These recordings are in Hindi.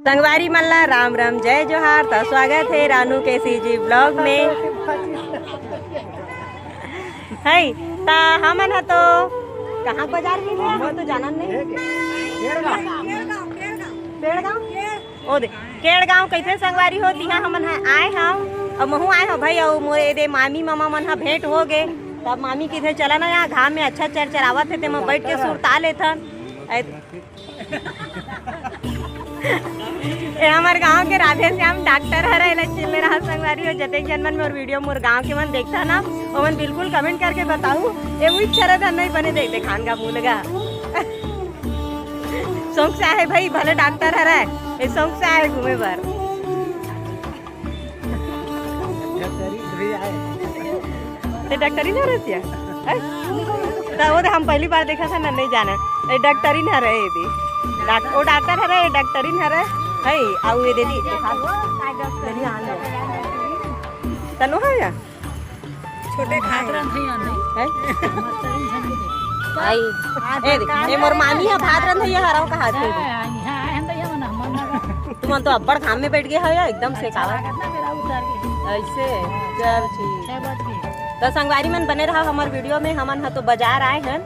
संगवारी मल्ला राम राम जय जोहार। तो स्वागत है रानू के सीजी ब्लॉग में। है ता हमन ह तो कहाँ बाजार में है वो तो जाना नहीं। केड़गांव ओ दे केड़गांव कैसे संगवारी हो दिहा हमन आए हम और महू आए हो भाई और मोरे दे मामी मामा मन ह भेंट हो गए। तब मामी किधर चला ना यहाँ घाम में अच्छा चरचरावत है ते मैं बैठ के सुरता लेथन। हमारे गांव के राधे श्याम डॉक्टर हरे लच्ची में रहा संगवारी हो जते जन्मन में और वीडियो मोर गांव के मन देखता ना वो मन बिल्कुल कमेंट करके बताऊ ये वही चरत नहीं बने देख खान का भूलगा शौक से आए भाई भले डॉक्टर हरे ये शौक से आए घूमे पर डॉक्टरी ना रहती है हम पहली बार देखा था ना नहीं जाना डॉक्टरी ना रहे थी वो डॉक्टर हरे डॉक्टरी हरे है आउ ये दीदी तनु है या छोटे खातरन है ए मोर मामी है भातरन है हराव का हाथ तुम तो अब्बड़ काम में बैठ गए हो या एकदम से कावा ऐसे चल ठीक तो संगवारी मन बने रहा हमार वीडियो में। हमन तो बाजार आए हैं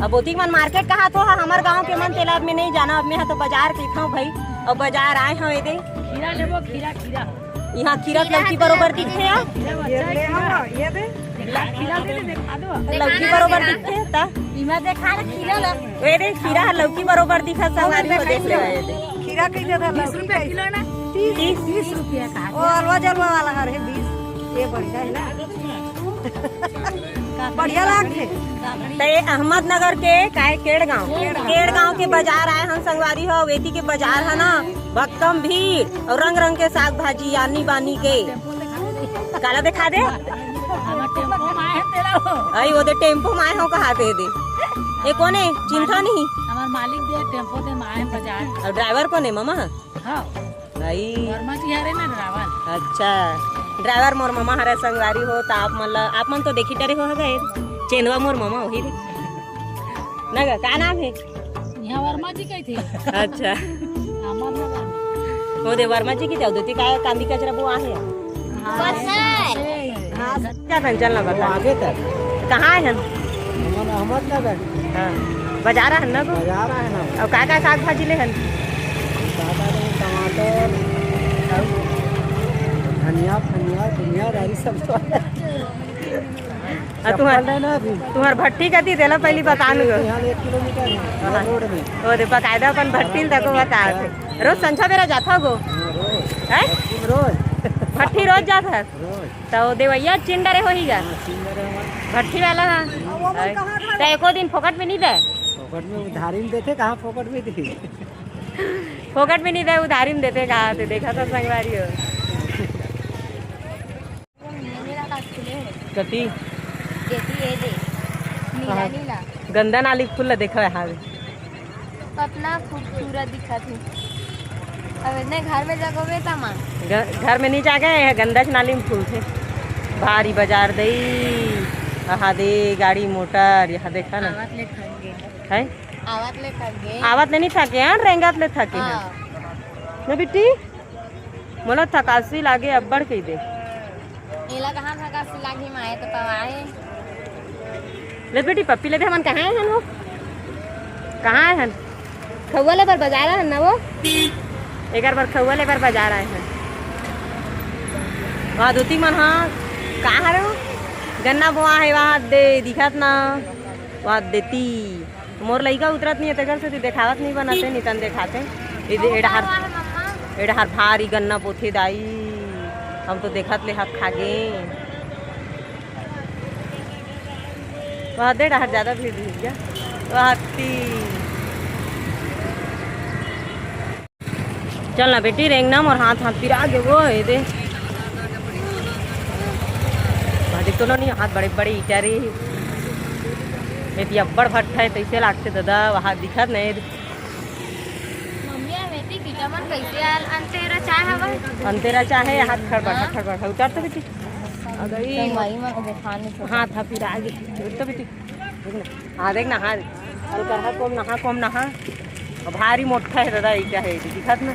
अब बोतिक मन मार्केट कहा तो हमार गांव के मन तेला में नहीं जाना अब मैं तो बाजार दिखाऊं भाई और बाजार आए हैं ये खीरा लेबो खीरा खीरा यहाँ खीरा लौकी बरोबर दिखते हैं ये दे खीरा दे दिखा दो लौकी बरोबर दिखते हैं ता इमा देखा खीरा ये दे खीरा लौकी बरोबर दिखा संगवारी को देख ले ये खीरा कैसे था 20 रुपया किलो ना 30 रुपया का ओ अलवा जलवा वाला है 20 ये बढ़िया है ना बढ़िया लागते तो ये अहमदनगर के काय केड़गांव के बाजार आए हम संगवारी हो वेती के बाजार है ना भक्कम भीड़ और रंग रंग के साग भाजी यानी बानी के काला दिखा दे आई वो दे टेम्पो में आए हो कहा दे ये कौन है चिंता नहीं हमार मालिक दे टेम्पो दे माए बाजार और ड्राइवर कौन है मामा हां भाई वर्मा जी हरे ना ड्राइवर अच्छा ड्राइवर मोर मामा हरे संगवारी हो तो आप मन तो देखी डरे हो गए चेनवा मोर मामा वही रे ना का नाम है यहाँ वर्मा जी कही थे अच्छा हमार वो दे वर्मा जी की जाऊ देती काय कांदी कचरा वो आहे हां क्या चलना बता आगे तक कहाँ है हम अहमदनगर हां बाजार है ना बाजार है ना और का साग भाजी ले हन टमाटर धनिया धनिया रारी सब तो तुम्हार भट्टी कती देला पहली बता लो 1 किलोमीटर रोड में ओ दे बकायदा अपन भट्टी तक बता रोज संझा बेरा जाता गो हैं रोज भट्टी रोज जाता तो देवैया चिंडरे होईगा भट्टी वाला तो एको दिन फोकट में नहीं दे फोकट में उधारी में देते कहाँ फोकट में दी फोकट में नहीं दे उधारी में देते कहाँ से देखा था संगवारी हो कती गंदा नाली फूल देखो यहाँ कितना खूबसूरत दिखा थी अब इतने घर में जगह तमा घर में नहीं जा गए गंदा नाली में फूल थे भारी बाजार दई यहाँ दे गाड़ी मोटर यहाँ देखा ना है आवत ले नहीं थके हैं रेंगत ले थके हैं ना बिट्टी मोला थकासी लागे अब्बड़ कही दे एला कहाँ थकासी लागी माए तो पवाए ले बेटी पप्पी ले दे हमन कहाँ हैं वो कहाँ हैं खौवा ले पर बाजार है ना वो एक बार खौवा ले पर बाजार आए हैं वहाँ दूती मन हाँ कहाँ है गन्ना बोआ है वहाँ दे दिखत ना वहाँ देती मोर लइका उतरत नहीं है तेगर से देखावत नहीं बनाते नहीं तन देखाते एडहर भारी गन्ना पोथे दाई हम तो देखत ले हाथ खागे वहाँ दे डहर ज्यादा भीड़ गया वहाँ चल ना बेटी रेंगना और हाथ हाथ पिरा गे वो है दे देख तो नहीं हाथ बड़े बड़े ईटा रे अब्बड़ भट्ट है तैसे लागते दादा वहाँ दिखत नहीं अंतेरा चाहे हाथ खड़बड़ उतर तो बेटी हाथ फिर आगे तो बेटी हाँ देख ना हाथ कम नहा भारी मोटा है दादा ईटा है दिखत ना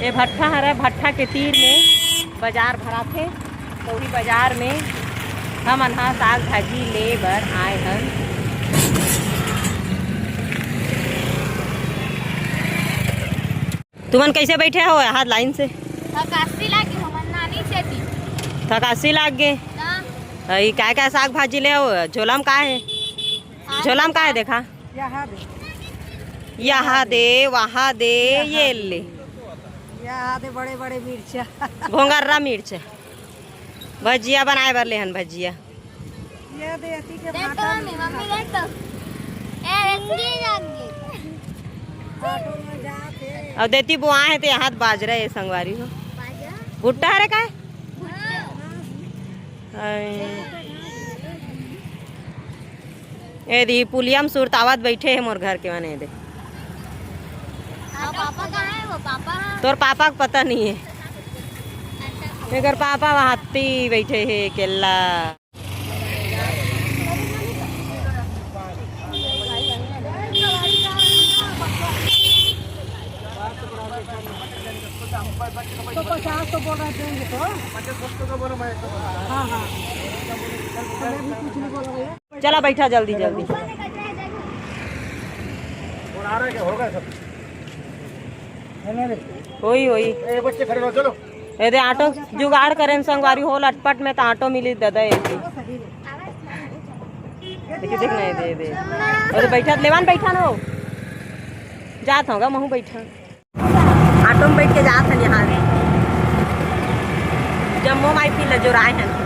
ये भट्ठा हरे, भट्ठा के तीर में बाजार भरा थे। तो वही बाजार में हम अनहा साग भाजी ले बर आए हन। तुमन कैसे बैठे हो हाथ लाइन से? थकासी लागी हमर नानी से थी। थकासी लाग गे। ई काय साग भाजी ले हो? झोला में का है? झोला में का है देखा? यहाँ दे वहाँ दे, ये ले यहाँ दे बड़े बड़े मिर्चा, भोंगर्रा मिर्च, भजिया बनाए बर ले हन भजिया। ये दे अति के देख तो मम्मी देख तो ए रेसिपी जाएंगे ऑटो में जाते और देती बुआ है ते हाथ बाज रहे संगवारी हो। भुट्टा हरे का है? ए दी पुलिया में सुरतावत बैठे है मोर घर के माने दे। पापा कहाँ है? वो पापा तोर पापा को पता नहीं है। मेरे पापा वहाँ बैठे है केला। तो 50 तो बोल रहे देंगे तो हाँ हाँ कुछ नहीं बोल रहे। चला बैठा जल्दी जल्दी। होई होई बच्चे खड़े रहो, चलो। ए दे ऑटो जुगाड़ करें संगवारी हो लटपट में तो ऑटो मिली दादा ऐसी। देखिए देख नहीं दे दे अरे बैठा लेवान बैठा ना हो जात होगा महू बैठा ऑटो में बैठ के जात है यहाँ जम्मू माई फिर जो राय है।